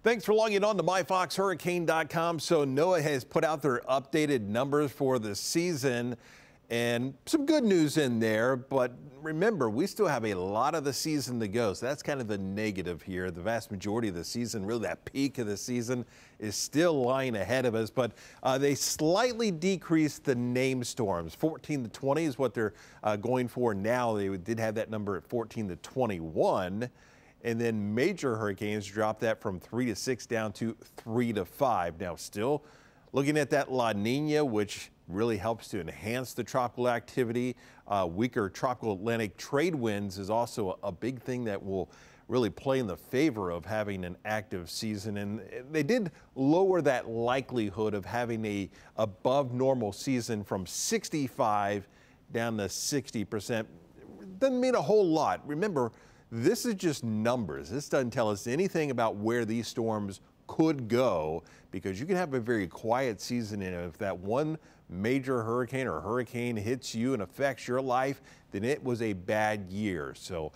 Thanks for logging on to MyFoxHurricane.com. So NOAA has put out their updated numbers for the season and some good news in there. But remember, we still have a lot of the season to go. So that's kind of the negative here. The vast majority of the season, really that peak of the season, is still lying ahead of us. But they slightly decreased the named storms. 14 to 20 is what they're going for now. They did have that number at 14 to 21. And then major hurricanes dropped that from 3 to 6 down to 3 to 5. Now still looking at that La Nina, which really helps to enhance the tropical activity. Weaker tropical Atlantic trade winds is also a big thing that will really play in the favor of having an active season. And they did lower that likelihood of having a above normal season from 65 down to 60%. Doesn't mean a whole lot. Remember, this is just numbers. This doesn't tell us anything about where these storms could go, because you can have a very quiet season, and if that one major hurricane or hurricane hits you and affects your life, then it was a bad year. So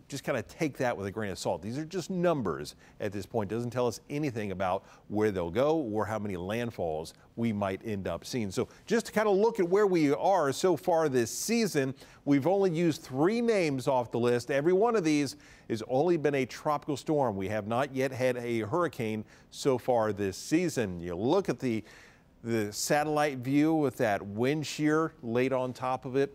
just kind of take that with a grain of salt. These are just numbers at this point. Doesn't tell us anything about where they'll go or how many landfalls we might end up seeing. So just to kind of look at where we are so far this season, we've only used 3 names off the list. Every one of these has only been a tropical storm. We have not yet had a hurricane so far this season. You look at the satellite view with that wind shear laid on top of it,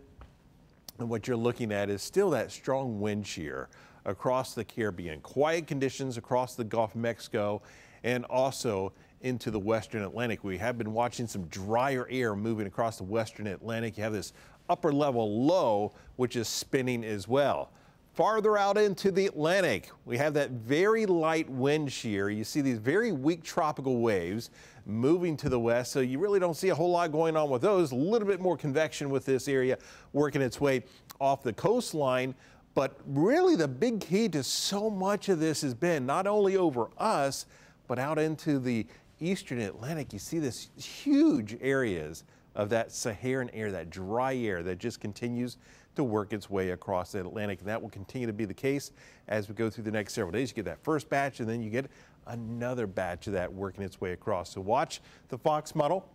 and what you're looking at is still that strong wind shear across the Caribbean. Quiet conditions across the Gulf of Mexico and also into the Western Atlantic. We have been watching some drier air moving across the Western Atlantic. You have this upper level low, which is spinning as well. Farther out into the Atlantic, we have that very light wind shear. You see these very weak tropical waves moving to the west, so you really don't see a whole lot going on with those. A little bit more convection with this area working its way off the coastline. But really the big key to so much of this has been not only over us, but out into the Eastern Atlantic. You see this huge areas of that Saharan air, that dry air that just continues to work its way across the Atlantic. And that will continue to be the case as we go through the next several days. You get that first batch, and then you get another batch of that working its way across. So watch the Fox model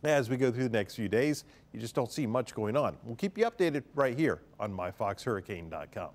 as we go through the next few days. You just don't see much going on. We'll keep you updated right here on MyFoxHurricane.com.